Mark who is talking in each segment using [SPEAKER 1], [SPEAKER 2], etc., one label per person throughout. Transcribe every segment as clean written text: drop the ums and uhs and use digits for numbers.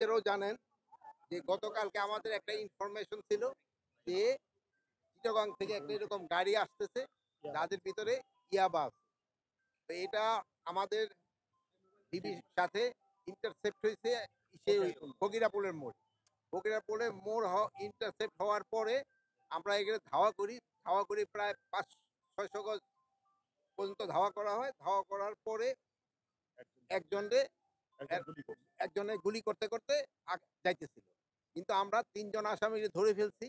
[SPEAKER 1] আপনারাও জানেন যে গতকালকে আমাদের একটা ইনফরমেশন ছিল যে চিটাগং থেকে একটা এরকম গাড়ি আসতেছে যাদের ভিতরে ইয়াবা আছে। তো এটা আমাদের ডিবির সাথে ইন্টারসেপ্ট হয়েছে সেই বগিরাপুলের মোড়। বগিরাপুলের মোড় ইন্টারসেপ্ট হওয়ার পরে আমরা এখানে ধাওয়া করি প্রায় 500-600 গজ পর্যন্ত ধাওয়া করা হয়। ধাওয়া করার পরে একজনকে একজনে গুলি করতে করতে যাইতেছিল, কিন্তু আমরা 3 জন আসামিকে ধরে ফেলছি।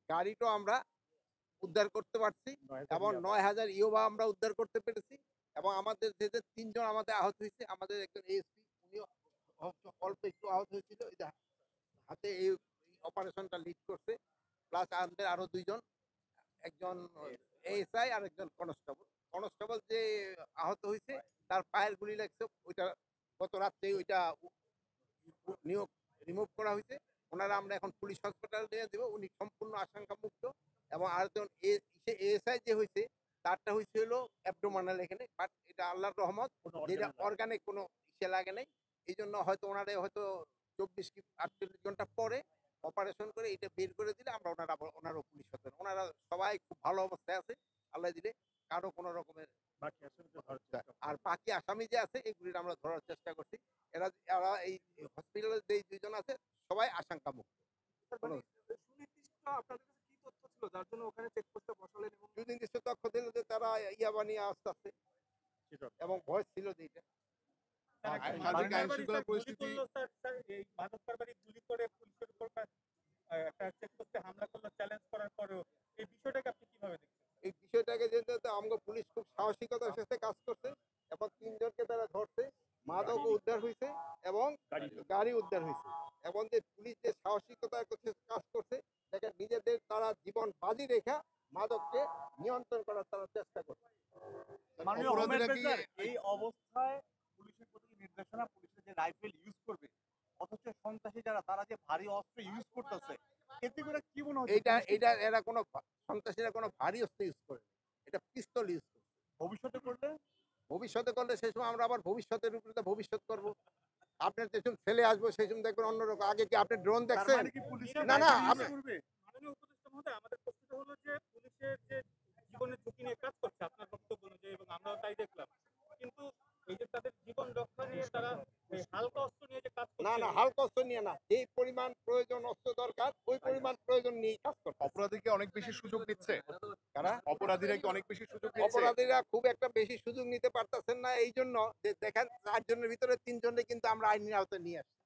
[SPEAKER 1] গাড়িটাও আমরা উদ্ধার করতে পারছি এবং 9,000 ইয়োবা আমরা উদ্ধার করতে পেরেছি। এবং আমাদের যে 3 জন আমাদের আহত হয়েছে, আমাদের একজন এএসপি উনিও অল্প একটু আহত হয়েছিল, এই যে হাতে এই অপারেশনটা লিড করছে। প্লাস আমাদের আরো 2 জন, একজন এএসআই আর একজন কনস্টেবল। কনস্টেবল যে আহত হয়েছে তার পায়ের গুলি লাগছে, ওইটা গত রাত্রে ওইটা নিয়োগ রিমুভ করা হয়েছে। ওনারা আমরা এখন পুলিশ হসপিটাল নিয়ে দেবো, উনি সম্পূর্ণ আশঙ্কা মুক্ত। এবং আরেকজন এএসআই যে হয়েছে তারটা হয়েছে হলো অ্যাবডোমিনাল এখানে, বাট এটা আল্লাহর রহমত, যেটা অর্গানিক কোনো ইসে লাগে নাই। এই জন্য হয়তো ওনারা হয়তো 24 কি 48 ঘন্টা পরে অপারেশন করে এটা বের করে দিলে আমরা ওনারও পুলিশ হতেন। ওনারা সবাই খুব ভালো অবস্থায় আছে আল্লাহ দিলে, কারো কোনো রকমের। আর বাকি আসামি যে আছে এগুলির আমরা ধরার চেষ্টা করছি। এরা এরা এই হসপিটালে যে 2 জন আছে সবাই আশঙ্কা মুক্ত। সুনির্দিষ্ট তথ্য দিল যে তারা ইয়াবা নিয়ে আসতেছে এবং ভয় ছিল যে এটা
[SPEAKER 2] পরিস্থিতি
[SPEAKER 1] এই বিষয়টাকে যেহেতু আমরা পুলিশ খুব সাহসিকতার সাথে কাজ করছে এবং 3 জনকে তারা ধরছে, মাদক উদ্ধার হয়েছে এবং গাড়ি উদ্ধার হয়েছে। এবং যে পুলিশ যে সাহসিকতার কাছে কাজ করছে, দেখেন নিজেদের তারা জীবন বাজি রেখা মাদককে নিয়ন্ত্রণ করার তারা চেষ্টা করছে।
[SPEAKER 3] এই অবস্থায় পুলিশের প্রতি নির্দেশনা, পুলিশের যে রাইফেল ইউজ করবে, অথচ সন্ত্রাসী যারা তারা যে ভারী অস্ত্র ইউজ করতেছে, এতে করে কি মনে হচ্ছে
[SPEAKER 1] এটা এরা কোনো সন্ত্রাসীরা কোনো ভারী অস্ত্র ইউজ করে, এটা পিস্তল ইউজ করে। ভবিষ্যতে করলে সেই সময় আমরা আবার ভবিষ্যতের উপরে ভবিষ্যৎ করবো। আপনার যে ছেলে আসবো সেই সময় দেখবেন অন্যরকম। আগে কি আপনি ড্রোন দেখছেন? না না,
[SPEAKER 2] মাননীয় উপদেষ্টা মহোদয়, আমাদের প্রশ্নটা হলো যে পুলিশের যে জীবনের ঝুঁকি নিয়ে কাজ করছে আপনার বক্তব্য অনুযায়ী, এবং আমরাও তাই দেখলাম, কিন্তু এই যে তাদের জীবন রক্ষা নিয়ে তারা হালকা অস্ত্র নিয়ে যে কাজ করছে।
[SPEAKER 1] না না, হালকা অস্ত্র নিয়ে না, এই পরিমাণ প্রয়োজন অস্ত্র দরকার ওই পরিমাণ প্রয়োজন নিয়ে কাজ করছে।
[SPEAKER 4] অপরাধীকে অনেক বেশি সুযোগ দিচ্ছে,
[SPEAKER 1] কারা
[SPEAKER 4] অপরাধীরা কি অনেক বেশি সুযোগ দিচ্ছে?
[SPEAKER 1] অপরাধীরা খুব একটা বেশি সুযোগ নিতে পারতেছেন না, এই জন্য যে দেখেন 4 জনের ভিতরে 3 জনে কিন্তু আমরা আইনের আওতায় নিয়ে আসছি।